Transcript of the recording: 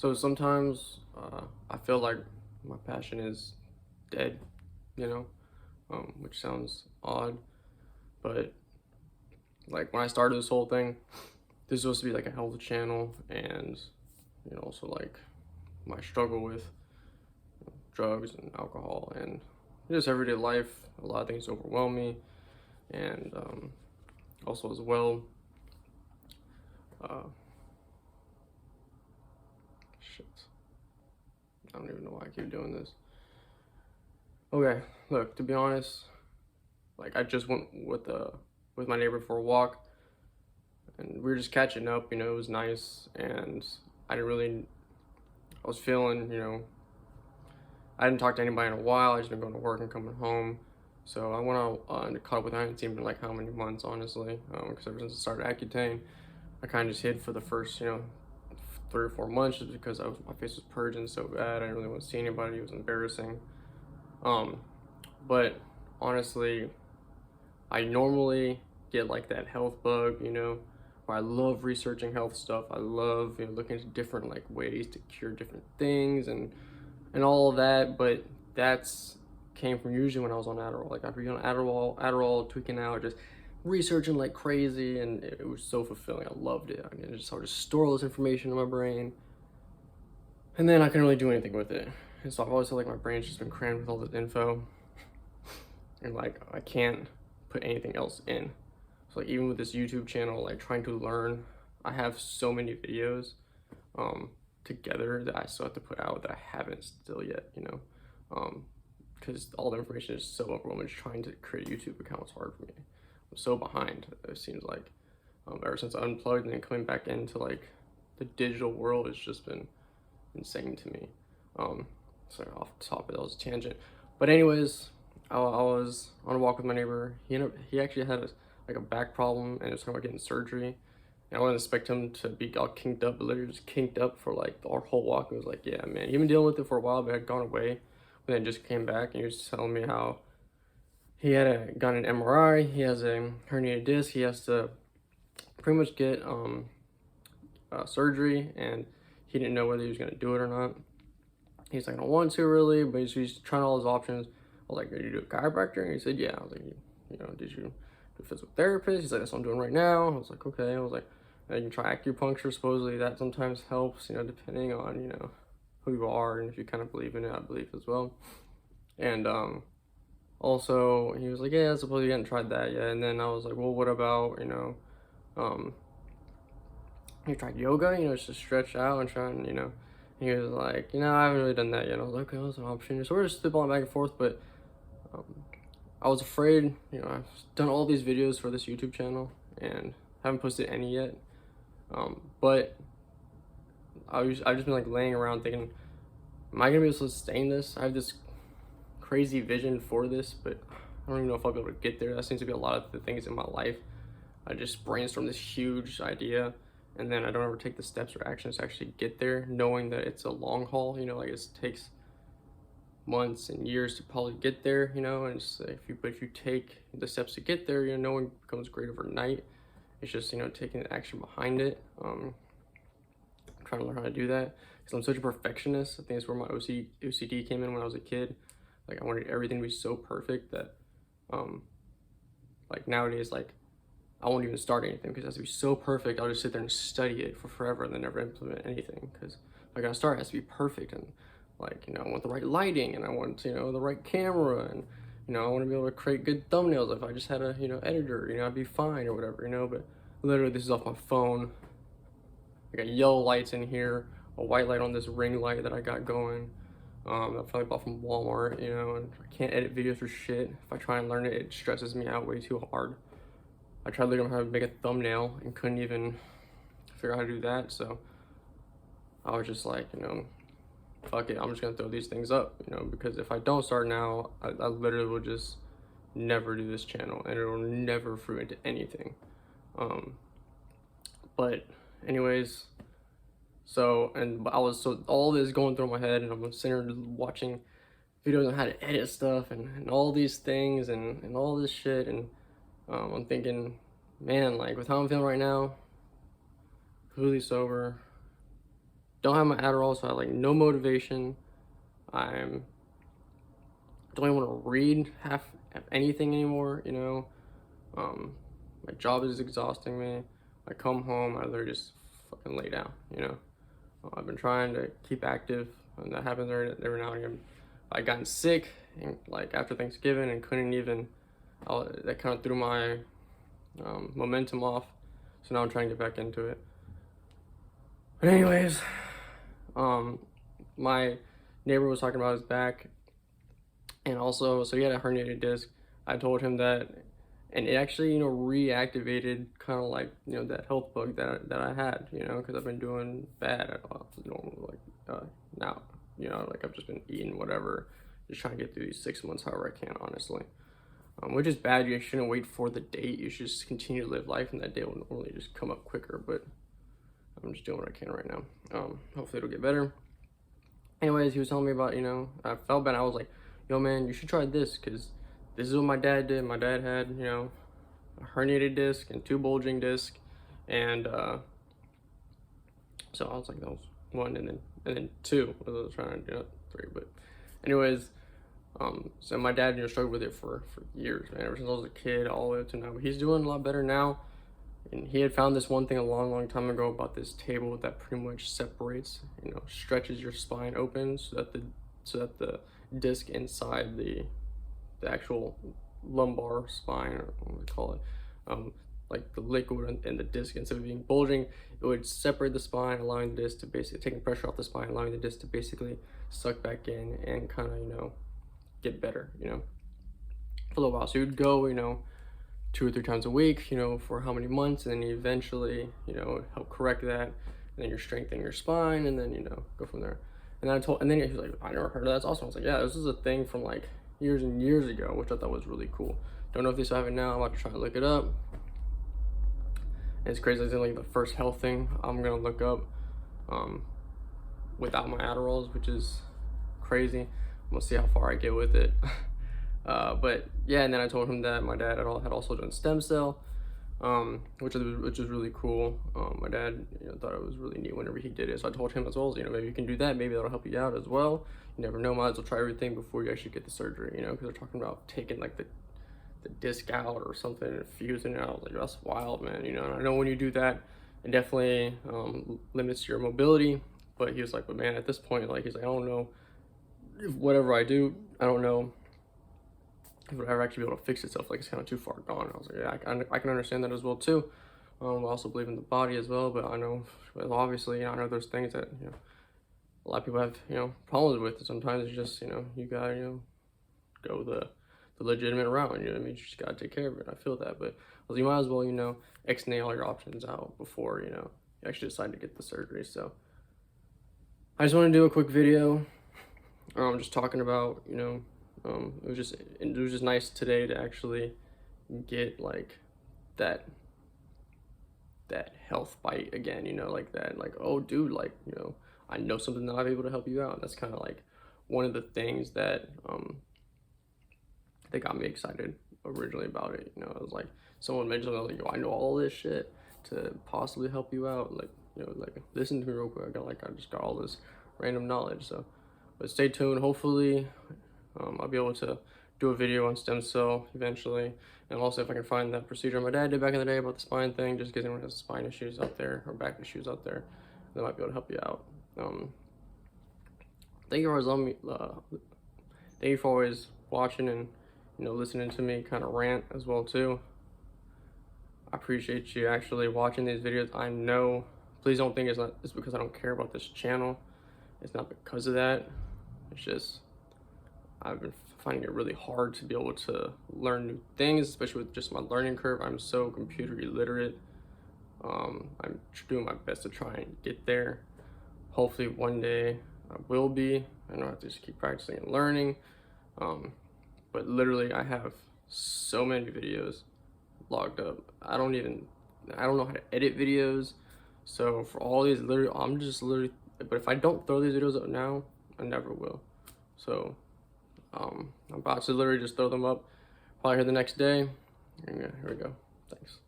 So sometimes I feel like my passion is dead, you know, which sounds odd, but like when I started this whole thing, this was supposed to be like a health channel, and also like my struggle with drugs and alcohol and just everyday life. A lot of things overwhelm me, and also as well, uh, shit, I don't even know why I keep doing this. Okay, look, to be honest, like I just went with my neighbor for a walk, and we were just catching up. It was nice, and I didn't really. I was feeling, I hadn't talked to anybody in a while. I just been going to work and coming home, so I went out and caught up with. I haven't seen him in like how many months, honestly, because ever since I started Accutane, I kind of just hid for the first, 3 or 4 months, just because my face was purging so bad. I didn't really want to see anybody. It was embarrassing. Um, but honestly, I normally get like that health bug, where I love researching health stuff. I love, looking into different like ways to cure different things and all of that. But that's came from usually when I was on Adderall. Like I'd be on Adderall, tweaking out, just researching like crazy, and it was so fulfilling. I loved it. I mean, I would just store all this information in my brain, and then I couldn't really do anything with it. And so I've always felt like my brain's just been crammed with all this info, and like I can't put anything else in. So like even with this YouTube channel, like trying to learn, I have so many videos together that I still have to put out that I haven't still yet, because all the information is so overwhelming. Just trying to create a YouTube account was hard for me. I'm so behind, it seems like. Ever since I unplugged and then coming back into like the digital world, it's just been insane to me. Sorry, off the topic, that was a tangent. But anyways, I was on a walk with my neighbor. He actually had like a back problem and was talking about getting surgery. And I wouldn't expect him to be all kinked up, but literally just kinked up for like our whole walk. It was like, yeah, man, he'd been dealing with it for a while, but had gone away. But then just came back, and he was telling me how he had got an MRI. He has a herniated disc. He has to pretty much get surgery, and he didn't know whether he was gonna do it or not. He's like, I don't want to really, but he's trying all his options. I was like, did you do a chiropractor? And he said, yeah. I was like, did you do a physical therapist? He's like, that's what I'm doing right now. I was like, okay. I was like, you can try acupuncture. Supposedly that sometimes helps, depending on, who you are and if you kind of believe in it. I believe as well. And also he was like, yeah, I suppose you hadn't tried that yet. And then I was like, well, what about, um, you tried yoga, just to stretch out and try and, he was like, I haven't really done that yet. I was like, okay, that's an option. So we're just spitballing back and forth, but um, I was afraid, I've done all these videos for this YouTube channel and haven't posted any yet. But I've just been like laying around thinking, am I gonna be able to sustain this? I have this crazy vision for this, but I don't even know if I'll be able to get there. That seems to be a lot of the things in my life. I just brainstorm this huge idea, and then I don't ever take the steps or actions to actually get there, knowing that it's a long haul. Like it takes months and years to probably get there. And it's, if you take the steps to get there, no one becomes great overnight. It's just taking the action behind it. I'm trying to learn how to do that because I'm such a perfectionist. I think it's where my OCD came in when I was a kid. Like I wanted everything to be so perfect that like nowadays, like I won't even start anything because it has to be so perfect. I'll just sit there and study it for forever and then never implement anything, because if I gotta start, it has to be perfect. And like, I want the right lighting, and I want, the right camera, and, I want to be able to create good thumbnails. If I just had a, editor, I'd be fine or whatever, but literally this is off my phone. I got yellow lights in here, a white light on this ring light that I got going. I probably bought from Walmart, and I can't edit videos for shit. If I try and learn it, it stresses me out way too hard. I tried learning how to make a thumbnail and couldn't even figure out how to do that. So I was just like, fuck it, I'm just gonna throw these things up, because if I don't start now, I literally will just never do this channel and it will never fruit into anything. But anyways, I was all this going through my head, and I'm sitting here watching videos on how to edit stuff and all these things and all this shit, and I'm thinking, man, like with how I'm feeling right now, completely sober, don't have my Adderall, so I have like no motivation. Don't even want to read half anything anymore, you know. My job is exhausting me. I come home, I literally just fucking lay down, you know. I've been trying to keep active, and that happens every now and again. I gotten sick, and like after Thanksgiving, and couldn't even. That kind of threw my momentum off. So now I'm trying to get back into it. But anyways, my neighbor was talking about his back, and also, so he had a herniated disc. I told him that, and it actually, you know, reactivated kind of like, you know, that health bug that I had, you know, because I've been doing bad at normal, like now, you know, like I've just been eating whatever, just trying to get through these 6 months however I can, honestly. Which is bad. You shouldn't wait for the date. You should just continue to live life, and that day will normally just come up quicker. But I'm just doing what I can right now. Hopefully it'll get better. Anyways, he was telling me about, you know, I felt bad. I was like, yo, man, you should try this, because this is what my dad did. My dad had, you know, a herniated disc and 2 bulging discs, and so I was like, that was 1, and then 2. I was trying to do 3, but anyways. So my dad, you know, struggled with it for years, man, ever since I was a kid all the way up to now. But he's doing a lot better now. And he had found this one thing a long time ago about this table that pretty much separates, you know, stretches your spine open so that the disc inside the actual lumbar spine, or what we call it, like the liquid in the disc, instead of being bulging, it would separate the spine, allowing the disc to basically, taking pressure off the spine, allowing the disc to basically suck back in and kind of, you know, get better, you know, for a little while. So you'd go, you know, 2 or 3 times a week, you know, for how many months, and then you eventually, you know, help correct that, and then you're strengthening your spine, and then, you know, go from there. And then he was like, I never heard of that. That's awesome. I was like, yeah, this is a thing from like years and years ago, which I thought was really cool. Don't know if they still have it now. I'm about to try to look it up. And it's crazy. It's like the first health thing I'm gonna look up without my Adderalls, which is crazy. We'll see how far I get with it. But yeah, and then I told him that my dad had also done stem cell, which is really cool. My dad, you know, thought it was really neat whenever he did it. So I told him as well, you know, maybe you can do that. Maybe that'll help you out as well. You never know. Might as well try everything before you actually get the surgery. You know, because they're talking about taking like the disc out or something and fusing it out. Like, that's wild, man. You know, and I know when you do that, it definitely limits your mobility. But he was like, but man, at this point, like, he's like, I don't know. Whatever I do, I don't know if it'll ever actually be able to fix itself. Like, it's kind of too far gone. I was like, yeah, I can understand that as well too. I also believe in the body as well, but I know, well, obviously, you know, I know there's things that, you know, a lot of people have, you know, problems with. Sometimes it's just, you know, you gotta, you know, go the legitimate route. You know what I mean? You just gotta take care of it. I feel that, but you might as well, you know, X-nay all your options out before, you know, you actually decide to get the surgery. So I just want to do a quick video. Just talking about, you know, it was just nice today to actually get like that health bite again, you know, like that, like, oh dude, like, you know, I know something that I'm able to help you out. That's kind of like one of the things that got me excited originally about it. You know, it was like someone mentioned, I was like, yo, I know all this shit to possibly help you out. Like, you know, like, listen to me real quick. I just got all this random knowledge. So, but stay tuned. Hopefully, I'll be able to do a video on stem cell eventually, and also if I can find that procedure my dad did back in the day about the spine thing, just because anyone has spine issues out there or back issues out there, that might be able to help you out. Thank you for always thank you for always watching and, you know, listening to me kind of rant as well too. I appreciate you actually watching these videos. I know, please don't think it's because I don't care about this channel. It's not because of that. It's just I've been finding it really hard to be able to learn new things, especially with just my learning curve. I'm so computer illiterate. I'm doing my best to try and get there. Hopefully one day I will be. I know I have to just keep practicing and learning. But literally I have so many videos logged up. I don't know how to edit videos. So for all these, literally, but if I don't throw these videos up now, I never will. So I'm about to literally just throw them up probably here the next day. And yeah, here we go. Thanks.